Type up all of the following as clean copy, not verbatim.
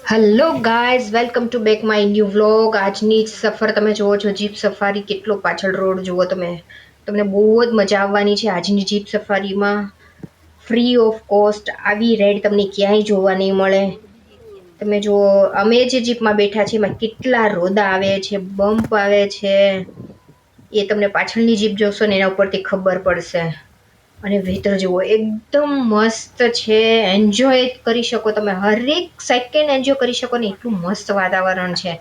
Hello guys, welcome to back my new vlog. આજની સફર તમે જુઓ છો, જીપ સફારી. કેટલો પાછળ રોડ જુઓ તમે. તમને બહુ જ મજા આવવાની છે આજની જીપ સફારીમાં. ફ્રી ઓફ કોસ્ટ આવી રાઈડ તમને ક્યાંય જોવા નહીં મળે. તમે જુઓ, અમે જે જીપમાં બેઠા છીએ એમાં કેટલા રોદા આવે છે, બમ્પ આવે છે. એ તમને પાછળની જીપ જોશો ને એના ઉપરથી ખબર પડશે. અને વેધર જુઓ, એકદમ મસ્ત છે. એન્જોય કરી શકો તમે, હરેક સેકન્ડ એન્જોય કરી શકો ને એટલું મસ્ત વાતાવરણ છે.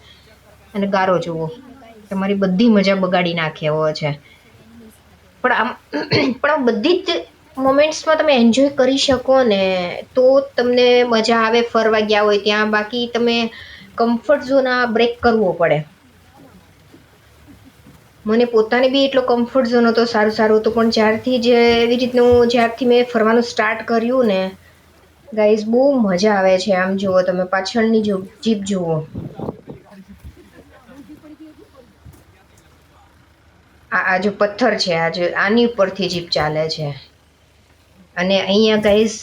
અને ગારો જુઓ, તમારી બધી મજા બગાડી નાખે એવો છે. પણ આમ બધી જ મોમેન્ટ્સમાં તમે એન્જોય કરી શકો ને તો તમને મજા આવે ફરવા ગયા હોય ત્યાં. બાકી તમે કમ્ફર્ટ ઝોન આ બ્રેક કરવો પડે. મને પોતાને બી એટલો કમ્ફર્ટ ઝોન હતો, સારું સારું હતું. પણ જ્યારથી મેં ફરવાનું સ્ટાર્ટ કર્યું ને ગાઈઝ, બહુ મજા આવે છે. આમ જુઓ તમે, પાછળની જીપ જુઓ. આ જો પથ્થર છે, આની ઉપરથી જીપ ચાલે છે. અને અહીંયા ગાઈઝ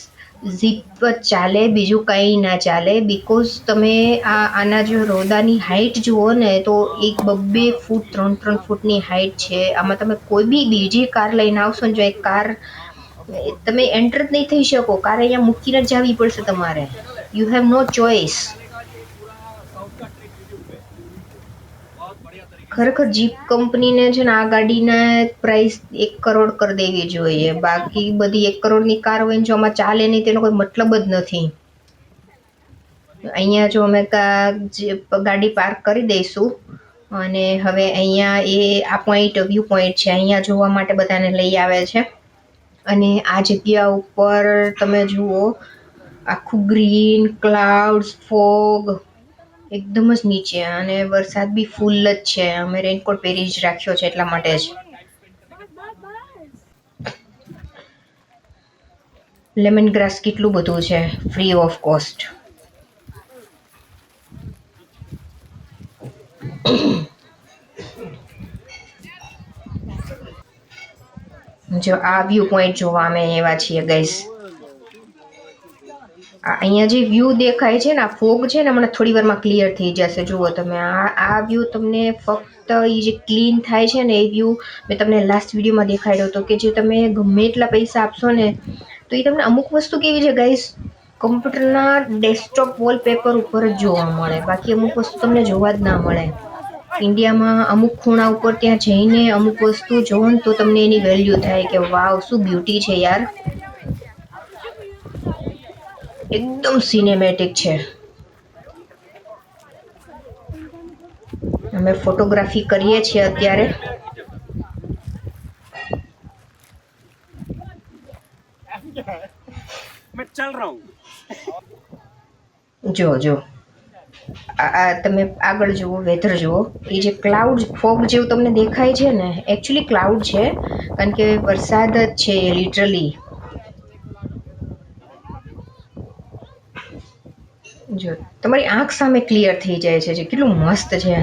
જીપ ચાલે, બીજું કંઈ ના ચાલે. બિકોઝ તમે આના જો રોદાની હાઈટ જુઓ ને તો એક 2-2 ફૂટ 3-3 ફૂટની હાઈટ છે. આમાં તમે કોઈ બી બીજી કાર લઈને આવશો ને, જો એક કાર તમે એન્ટર જ નહીં થઈ શકો. કાર અહીંયા મૂકીને જ જવી પડશે તમારે. You have no choice. ખરેખર જીપ કંપનીને છે ને આ ગાડીના પ્રાઇસ 1 કરોડ કરી દેવી જોઈએ. બાકી બધી 1 કરોડની કાર હોય ને જો આમાં ચાલે નહીં તેનો કોઈ મતલબ જ નથી. અહીંયા જો અમે ગાડી પાર્ક કરી દઈશું અને હવે અહીંયા આ વ્યૂ પોઈન્ટ છે. અહીંયા જોવા માટે બધાને લઈ આવે છે. અને આ જગ્યા ઉપર તમે જુઓ, આખું ગ્રીન, ક્લાઉડ્સ, ફોગ એકદમ જ નીચે. અને વરસાદ બી ફૂલ જ છે. અમે રેનકોટ પહેરી જ રાખ્યો છે એટલા માટે જ. લેમન ગ્રાસ કેટલું બધું છે, ફ્રી ઓફ કોસ્ટ. જો આ વ્યૂ પોઈન્ટ જોવા અમે એવા છીએ ગાઈસ. અહીંયા જે વ્યૂ દેખાય છે ને, આ ફોગ છે ને, હમણાં થોડી વારમાં ક્લિયર થઈ જશે. જુઓ તમે, આ વ્યૂ તમને ફક્ત એ જે ક્લીન થાય છે ને એ વ્યૂ મેં તમને લાસ્ટ વિડીયોમાં દેખાડ્યો હતો. કે જે તમે ગમે એટલા પૈસા આપશો ને તો એ તમને અમુક વસ્તુ કેવી છે ગાઈસ, કમ્પ્યુટરના ડેસ્કટોપ વોલપેપર ઉપર જ જોવા મળે. બાકી અમુક વસ્તુ તમને જોવા જ ના મળે. ઇન્ડિયામાં અમુક ખૂણા ઉપર ત્યાં જઈને અમુક વસ્તુ જોવો ને તો તમને એની વેલ્યુ થાય કે વાવ, શું બ્યુટી છે યાર. એકદમ સિનેમેટિક છે. અમે ફોટોગ્રાફી કરીએ છીએ અત્યારે. જો આ તમે આગળ જુઓ, વેધર જુઓ. એ જે ક્લાઉડ ફોગ જેવું તમને દેખાય છે ને, એકચ્યુઅલી ક્લાઉડ છે. કારણ કે વરસાદ જ છે લિટરલી. જો તમારી આંખ સામે ક્લિયર થઈ જાય છે. જે કેટલું મસ્ત છે.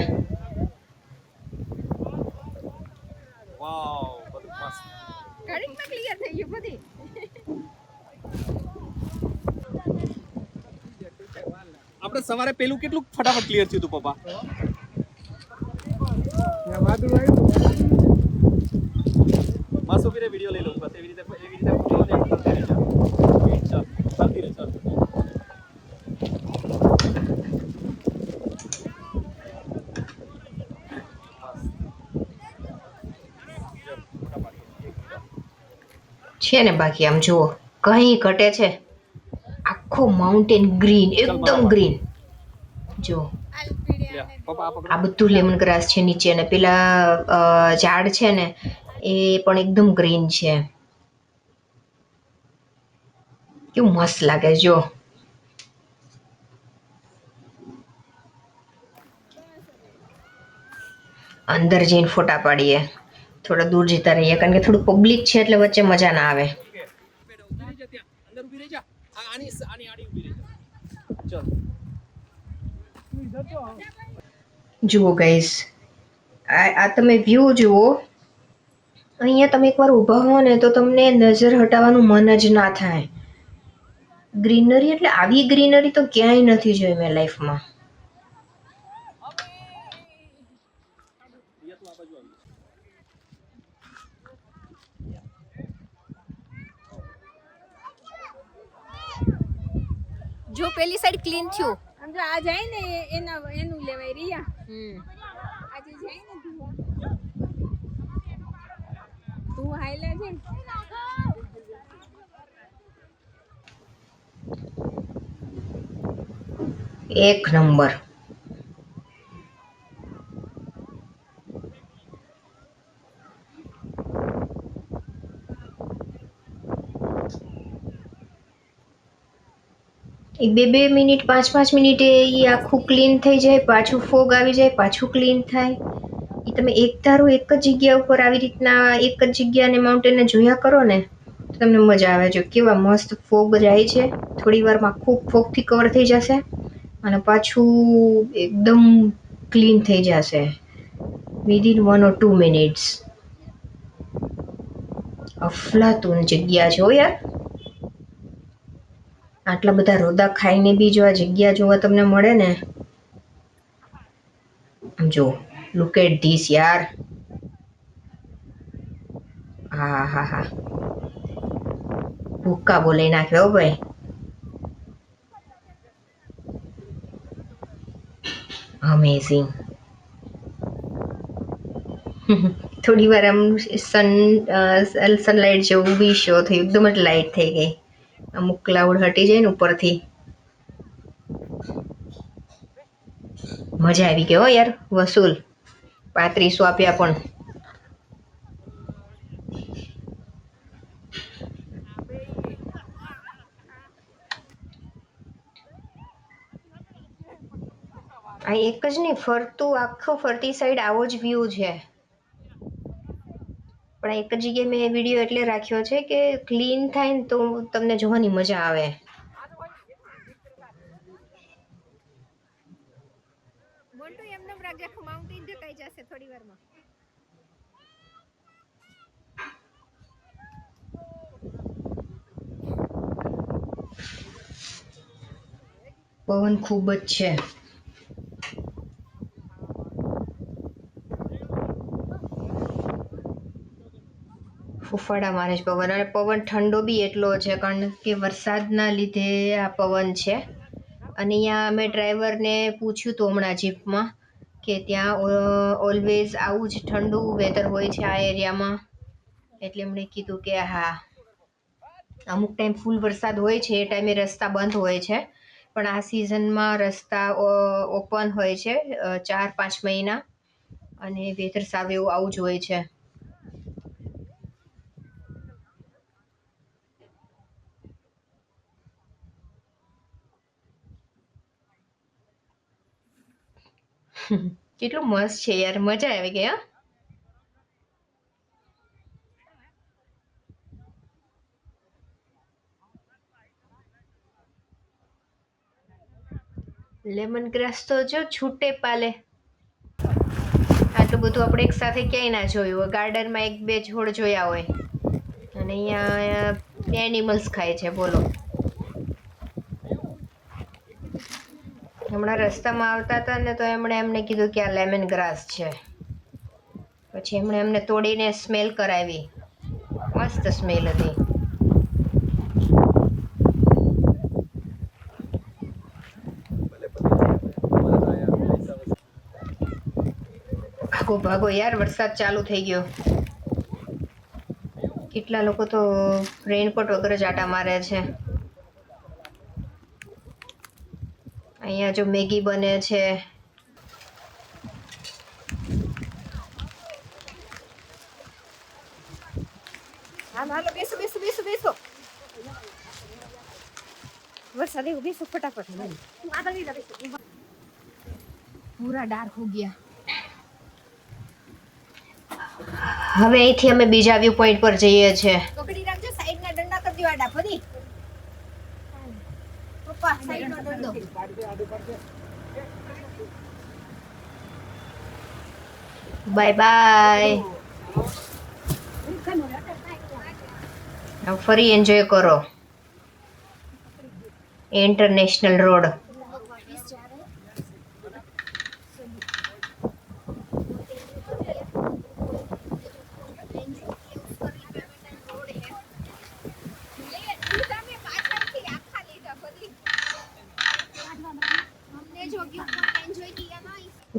આપણે સવારે પેલું કેટલું ફટાફટ ક્લિયર થયું હતું પપ્પા. બસ ઉભી રે, વિડિયો લઈ લઉં બસ. એવી રીતે ચાલતી રહે. છે ને બાકી આમ જુઓ, કहीं ઘટે છે. આખો માઉન્ટેન ગ્રીન, એકદમ ગ્રીન. જો આ બધું લેમન ગ્રાસ છે નીચે. અને પેલા ઝાડ છે ને એ પણ એકદમ ગ્રીન છે. કેવું મસ્ત લાગે. જો અંદર જઈને ફોટા પાડીએ. થોડા દૂર જતા રહીએ કારણ કે થોડું પબ્લિક છે એટલે વચ્ચે મજા ના આવે. અંદર ઊભી રહી જા. આની આડી ઊભી રહી જા. ચલ જુઓ ગાઈસ, આ તમે વ્યૂ જુઓ. અહીંયા તમે એકવાર ઊભા હો ને તો તમને નજર હટાવવાનું મન જ ના થાય. ગ્રીનરી એટલે આવી ગ્રીનરી તો ક્યાંય નથી જોઈ મેં લાઈફમાં. રિયા તું આ બાજુ આવી. જો પેલી સાઈડ ક્લીન થયું. આમ જો આ જાય ને એનું લેવાય રિયા. આજે જાય ને તું હાઈલા છે. એક નંબર. એ 2-2 મિનિટ 5-5 મિનિટે એ આખું ક્લીન થઈ જાય, પાછું ફોગ આવી જાય, પાછું ક્લીન થાય. એ તમે એક ધારો એક જ જગ્યા ઉપર આવી રીતના એક જ જગ્યાને માઉન્ટેનને જોયા કરો ને તો તમને મજા આવે. જો કેવા મસ્ત ફોગ જાય છે, થોડી વારમાં આખું ફોગથી કવર થઈ જશે અને પાછું એકદમ ક્લીન થઈ જશે વિધિન 1 or 2 મિનિટ્સ. અફલાતુન જગ્યા છે હો યાર. આટલા બધા રોદા ખાઈને બી જો આ જગ્યા જોવા તમને મળે ને, જો લુક એટ ધીસ યાર. હા હા હા, ભૂક્કા બોલાઈ નાખ્યો ભાઈ. અમેઝિંગ. થોડી વાર આમ સનલાઇટ જેવું બી શો થયું, એકદમ જ લાઇટ થઈ ગઈ. અમુક ક્લાઉડ હટી જાય ને ઉપરથી. મજા આવી ગઈ હો યાર. વસૂલ 3500 આપ્યા પણ. આ એક જ નહીં, ફરતું આખો ફરતી સાઈડ આવો જ વ્યૂ છે. પણ એક જ જગ્યાએ મેં વિડીયો એટલે રાખ્યો છે કે ક્લીન થાય ને તો તમને જોવાની મજા આવે. મોન્ટુ એમને રાખજે, આખું માઉન્ટેન ઢકાઈ જશે થોડી વારમાં. પવન ખૂબ જ છે. ફૂફાડા મારે છે પવન, અને પવન ઠંડો બી એટલો છે કારણ કે વરસાદના લીધે આ પવન છે. અને અહીંયા અમે ડ્રાઈવરને પૂછ્યું હતું હમણાં જીપમાં કે ત્યાં ઓલવેઝ આવું જ ઠંડુ વેધર હોય છે આ એરિયામાં. એટલે એમણે કીધું કે હા, અમુક ટાઈમ ફૂલ વરસાદ હોય છે એ ટાઈમે રસ્તા બંધ હોય છે, પણ આ સિઝનમાં રસ્તા ઓપન હોય છે 4-5 મહિના, અને વેધર સારું એવું આવું જ હોય છે. કેટલું મસ્ત છે યાર, મજા આવી ગઈ. હા, લેમન ગ્રાસ તો જો છૂટે પાલે. આટલું બધું આપણે એક સાથે ક્યાંય ના જોયું હોય. ગાર્ડનમાં 1-2 છોડ જોયા હોય, અને અહીંયા એનિમલ્સ ખાય છે બોલો. હમણાં રસ્તામાં આવતા હતા ને તો એમણે એમને કીધું કે આ લેમન ગ્રાસ છે. પછી એમણે એમને તોડીને સ્મેલ કરાવી, મસ્ત સ્મેલ હતી. ભાગો ભાગો યાર, વરસાદ ચાલુ થઈ ગયો. કેટલા લોકો તો રેનકોટ વગર જ આટા મારે છે. અહીંયા જો મેગી બને છે. હાલો બેસો બેસો બેસો બેસો. વરસાદ એવું બેસો ફટાફટ. પૂરા ડાર્ક હો ગયા. હવે અહીંથી અમે બીજા વ્યૂ પોઈન્ટ પર જઈએ છીએ. પકડી રાખજો, સાઈડના ડંડા કરી દો આડા ફરી. પપ્પા સાઈડનો ડંડો. Bye bye. ફરી એન્જોય કરો. International road.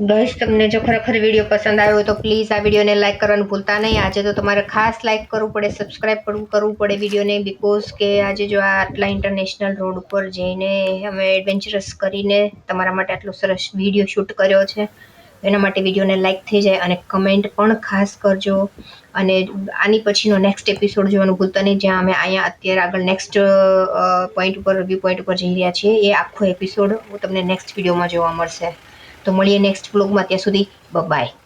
ગાઈસ, તમને જો ખરેખર વિડીયો પસંદ આવ્યો તો પ્લીઝ આ વિડીયોને લાઇક કરવાનું ભૂલતા નહીં. આજે તો તમારે ખાસ લાઇક કરવું પડે, સબસ્ક્રાઇબ કરવું પડે વિડીયોને, બિકોઝ કે આજે જો આ આટલા ઇન્ટરનેશનલ રોડ ઉપર જઈને અમે એડવેન્ચરસ કરીને તમારા માટે આટલો સરસ વિડીયો શૂટ કર્યો છે. એના માટે વિડીયોને લાઇક થઈ જાય અને કમેન્ટ પણ ખાસ કરજો. અને આની પછીનો નેક્સ્ટ એપિસોડ જોવાનું ભૂલતા નહીં, જ્યાં અમે અહીંયા અત્યારે આગળ નેક્સ્ટ પોઈન્ટ ઉપર વ્યૂ પોઈન્ટ ઉપર જઈ રહ્યા છીએ. એ આખો એપિસોડ તમને નેક્સ્ટ વિડીયોમાં જોવા મળશે. તો મળીએ નેક્સ્ટ વ્લોગમાં. ત્યાં સુધી બાય.